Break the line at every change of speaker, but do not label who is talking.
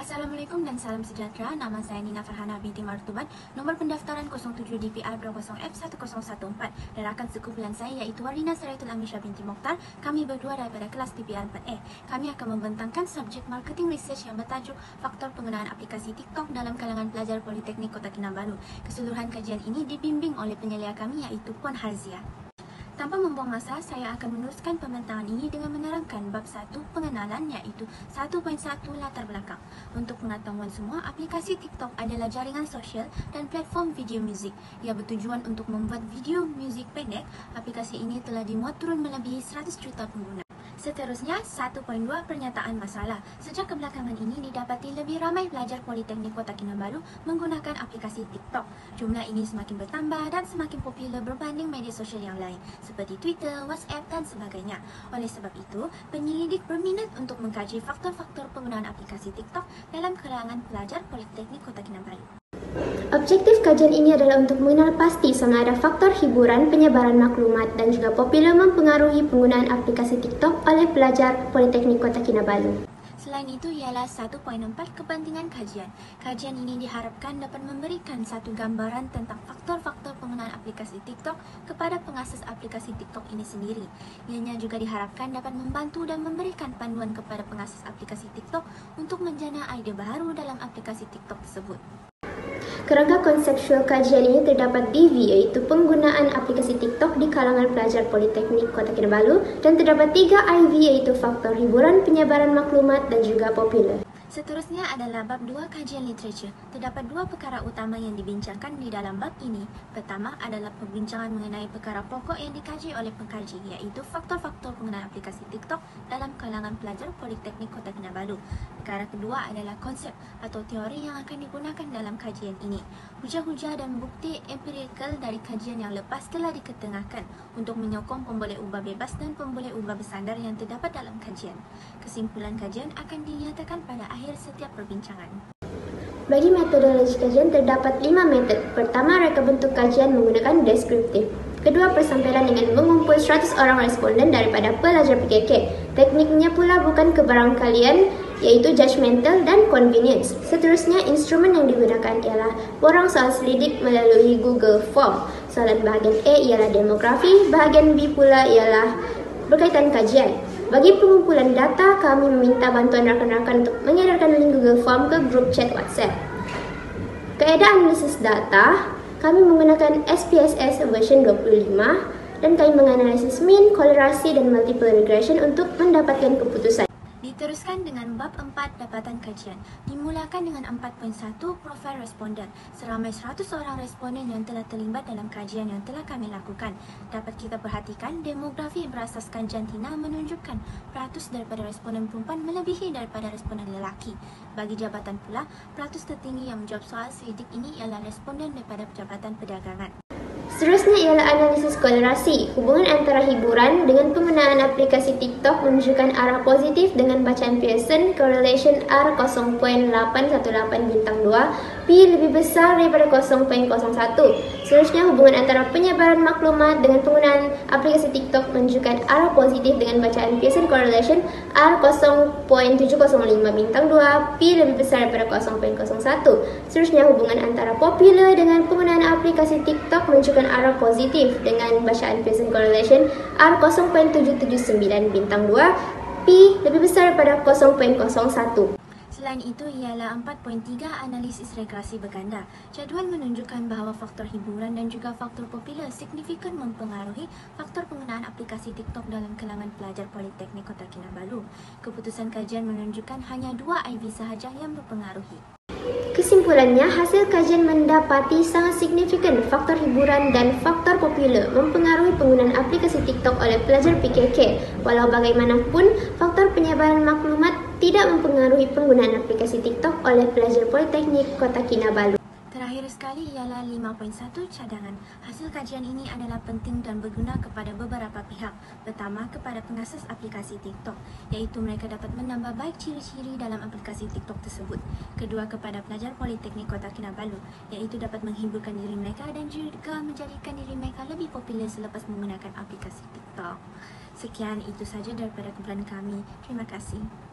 Assalamualaikum dan salam sejahtera. Nama saya Nina Farhana binti Martuban. Nombor pendaftaran 07 DPR 20F1014 dan rakan sekumpulan saya iaitu Warina Saraitul Amisha binti Mokhtar. Kami berdua daripada kelas DPR 4A. Kami akan membentangkan subjek marketing research yang bertajuk faktor penggunaan aplikasi TikTok dalam kalangan pelajar Politeknik Kota Kinabalu. Keseluruhan kajian ini dibimbing oleh penyelia kami iaitu Puan Harzia. Tanpa membuang masa, saya akan meneruskan pembentangan ini dengan menerangkan bab 1 pengenalan iaitu 1.1 latar belakang. Untuk pengetahuan semua, aplikasi TikTok adalah jaringan sosial dan platform video muzik. Ia bertujuan untuk membuat video muzik pendek. Aplikasi ini telah dimuat turun melebihi 100 juta pengguna. Seterusnya, 1.2 pernyataan masalah. Sejak kebelakangan ini didapati lebih ramai pelajar Politeknik Kota Kinabalu menggunakan aplikasi TikTok. Jumlah ini semakin bertambah dan semakin popular berbanding media sosial yang lain seperti Twitter, WhatsApp dan sebagainya. Oleh sebab itu, penyelidik berminat untuk mengkaji faktor-faktor penggunaan aplikasi TikTok dalam kalangan pelajar Politeknik Kota Kinabalu.
Objektif kajian ini adalah untuk mengenal pasti sama ada faktor hiburan, penyebaran maklumat dan juga popular mempengaruhi penggunaan aplikasi TikTok oleh pelajar Politeknik Kota Kinabalu.
Selain itu ialah 1.4 kepentingan kajian. Kajian ini diharapkan dapat memberikan satu gambaran tentang faktor-faktor penggunaan aplikasi TikTok kepada pengasas aplikasi TikTok ini sendiri. Ianya juga diharapkan dapat membantu dan memberikan panduan kepada pengasas aplikasi TikTok untuk menjana idea baru dalam aplikasi TikTok tersebut.
Kerangka konseptual kajian ini terdapat di V, iaitu penggunaan aplikasi TikTok di kalangan pelajar Politeknik Kota Kinabalu, dan terdapat 3 IV, iaitu faktor hiburan, penyebaran maklumat dan juga popular.
Seterusnya adalah bab 2 kajian literatur. Terdapat 2 perkara utama yang dibincangkan di dalam bab ini. Pertama adalah perbincangan mengenai perkara pokok yang dikaji oleh pengkaji, iaitu faktor-faktor penggunaan aplikasi TikTok dalam kalangan pelajar Politeknik Kota Kinabalu. Perkara kedua adalah konsep atau teori yang akan digunakan dalam kajian ini. Hujah-hujah dan bukti empirikal dari kajian yang lepas telah diketengahkan untuk menyokong pemboleh ubah bebas dan pemboleh ubah bersandar yang terdapat dalam kajian. Kesimpulan kajian akan dinyatakan pada akhir setiap perbincangan.
Bagi metodologi kajian terdapat 5 metode. Pertama, reka bentuk kajian menggunakan deskriptif. Kedua, persampaian dengan mengumpul 100 orang responden daripada pelajar PKK. Tekniknya pula bukan kebarangkalian, iaitu judgmental dan convenience. Seterusnya, instrumen yang digunakan ialah borang soal selidik melalui Google Form. Soalan bahagian A ialah demografi, bahagian B pula ialah berkaitan kajian. Bagi pengumpulan data, kami meminta bantuan rakan-rakan untuk mengedarkan link Google Form ke grup chat WhatsApp. Kaedah analisis data, kami menggunakan SPSS version 25 dan kami menganalisis mean, kolerasi dan multiple regression untuk mendapatkan keputusan.
Diteruskan dengan bab 4 dapatan kajian. Dimulakan dengan 4.1 profil responden. Seramai 100 orang responden yang telah terlibat dalam kajian yang telah kami lakukan. Dapat kita perhatikan demografi berasaskan jantina menunjukkan peratus daripada responden perempuan melebihi daripada responden lelaki. Bagi jabatan pula, peratus tertinggi yang menjawab soal selidik ini ialah responden daripada Jabatan Perdagangan.
Seterusnya ialah analisis kolerasi. Hubungan antara hiburan dengan penggunaan aplikasi TikTok menunjukkan arah positif dengan bacaan Pearson, correlation R0.818 bintang 2, P lebih besar daripada 0.01. Seterusnya, hubungan antara penyebaran maklumat dengan penggunaan aplikasi TikTok menunjukkan arah positif dengan bacaan Pearson correlation R0.705 bintang 2, P lebih besar daripada 0.01. Seterusnya, hubungan antara popular dengan penggunaan aplikasi TikTok menunjukkan arah positif dengan bacaan Pearson correlation R0.779 bintang 2, P lebih besar daripada 0.01.
Selain itu ialah 4.3 analisis regresi berganda. Jadual menunjukkan bahawa faktor hiburan dan juga faktor popular signifikan mempengaruhi faktor penggunaan aplikasi TikTok dalam kalangan pelajar Politeknik Kota Kinabalu. Keputusan kajian menunjukkan hanya 2 IV sahaja yang berpengaruhi.
Kesimpulannya, hasil kajian mendapati sangat signifikan faktor hiburan dan faktor popular mempengaruhi penggunaan aplikasi TikTok oleh pelajar PKK. Walau bagaimanapun, faktor penyebaran maklumat tidak mempengaruhi penggunaan aplikasi TikTok oleh pelajar Politeknik Kota Kinabalu.
Terakhir sekali ialah 5.1 cadangan. Hasil kajian ini adalah penting dan berguna kepada beberapa pihak. Pertama, kepada pengasas aplikasi TikTok, iaitu mereka dapat menambah baik ciri-ciri dalam aplikasi TikTok tersebut. Kedua, kepada pelajar Politeknik Kota Kinabalu, iaitu dapat menghiburkan diri mereka dan juga menjadikan diri mereka lebih popular selepas menggunakan aplikasi TikTok. Sekian, itu saja daripada kumpulan kami. Terima kasih.